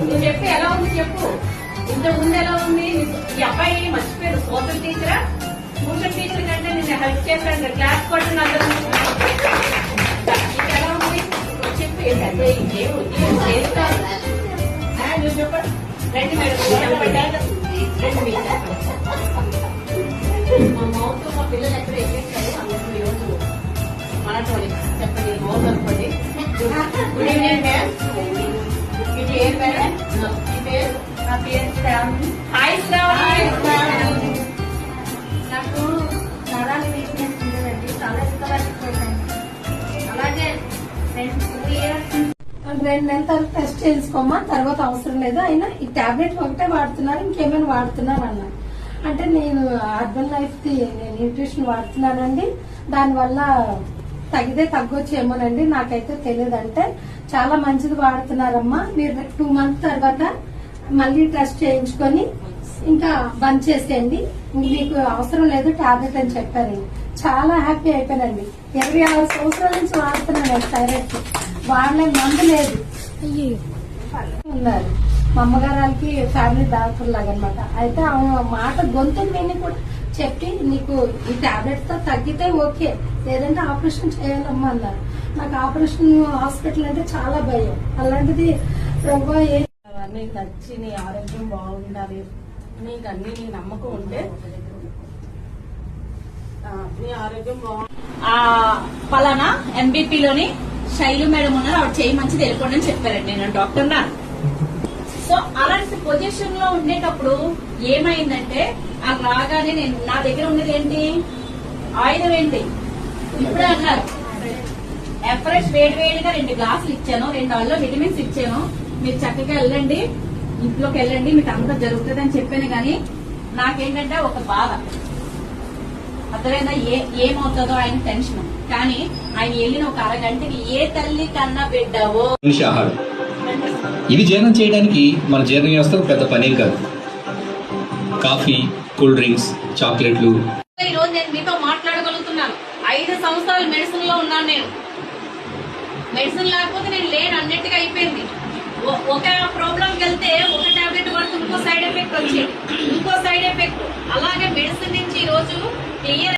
నువ్వు చెప్పి ఎలా ఉంది చెప్పు. ఇంతకు ముందు ఎలా ఉంది? ఈ అబ్బాయి మర్చిపోయారు. సోషల్ టీచరా, ట్యూషన్ టీచర్ కంటే నేను హెల్ప్ చేశాను. క్లాస్ కొట్టిన అందరూ ఎలా ఉంది చెప్పు. నువ్వు చెప్పండి. రండి మేడం, మా మౌత్ మా పిల్లలు ఎక్కడ ఎక్కేస్తారు అందరూ ఈరోజు మనటోడి చెప్పండి. మౌత్ అనుకోండి. Good evening ma'am. మీ పేరు మేడం? మీ పేరు? నా పేరు శ్రావణి. హాయ్ శ్రావణి. నాకు నరాలు వీక్నెస్ ఉండదండి, చాలా ఇష్టపడిపోతాను. అలాగే 2 years 2 నెలల తర్వాత టెస్ట్ చేయించుకోమా, తర్వాత అవసరం లేదు, అయినా ఈ టాబ్లెట్ ఒకటే వాడుతున్నారు, ఇంకేమైనా వాడుతున్నారు అన్నారు. అంటే నేను అర్బన్ లైఫ్ ది న్యూట్రిషన్ వాడుతున్నానండి, దానివల్ల తగ్గితే తగ్గొచ్చేమోనండి, నాకైతే తెలియదు. అంటే చాలా మంచిది వాడుతున్నారమ్మా, మీరు 2 months తర్వాత మళ్ళీ టెస్ట్ చేయించుకొని ఇంకా బంద్ చేసేయండి, మీకు అవసరం లేదు టాబ్లెట్ అని చెప్పారండి. చాలా హ్యాపీ అయిపోయానండి. 26 సంవత్సరాల నుంచి వాడుతున్నాను థైరాయిడ్, వాడలే మందు లేదు ఉన్నారు. మా అమ్మగారికి ఫ్యామిలీ డాక్టర్ లాగా అనమాట. అయితే ఆ మాట గొంతు విని కూడా చెప్పి నీకు ఈ టాబ్లెట్ తో తగ్గితే ఓకే, లేదంటే ఆపరేషన్ చేయాలమ్మా అన్నారు. నాకు ఆపరేషన్ హాస్పిటల్ అంటే చాలా భయం. అలాంటిది నీకు నచ్చి నీ ఆరోగ్యం బాగుండాలి, నీకు అన్ని నీ నమ్మకం ఉంటే నీ ఆరోగ్యం పలానా ఎంబీపీలోని శైలు మేడం ఉన్నారు, ఆవిడ చేయి మంచిది వెళ్ళిపోండి అని చెప్పారండి. నేను డాక్టర్ నా. సో అలాంటి పొజిషన్ లో ఉండేటప్పుడు ఏమైందంటే ఆ రాగానే నేను నా దగ్గర ఉన్నది ఏంటి, ఆయుధం ఏంటి, ఇప్పుడే అన్నారు ఎఫ్రెష్ వేడిగా 2 గ్లాసులు ఇచ్చాను, 2 అల్లో విటమిన్స్ ఇచ్చాను, మీరు చక్కగా వెళ్ళండి, ఇంట్లోకి వెళ్ళండి, మీకు అంతా జరుగుతుంది అని చెప్పాను. కానీ నాకేంటంటే ఒక బాధ, అర్థమైందా, ఏమవుతుందో ఆయన టెన్షన్. కానీ ఆయన వెళ్ళిన ఒక అరగంటకి ఏ తల్లి కన్నా బిడ్డవో ఇవి జీర్ణం చేయడానికి మన జీర్ణ వ్యవస్థకు పెద్ద పనేం కాదు. కాఫీ, కూల్ డ్రింక్స్, చాక్లెట్లు. ఈ రోజు నేను మీతో మాట్లాడగలుగుతున్నాను. 5 సంవత్సరాలు మెడిసిన్ లో ఉన్నాను. నేను మెడిసిన్ లేకపోతే నేను లేను అన్నట్టుగా అయిపోయింది. ఒక ప్రాబ్లంకి వెళ్తే ఒక టాబ్లెట్ పడితే ఇంకో సైడ్ ఎఫెక్ట్ వచ్చేది, ఇంకో సైడ్ ఎఫెక్ట్. అలాగే మెడిసిన్ నుంచి ఈ రోజు క్లియర్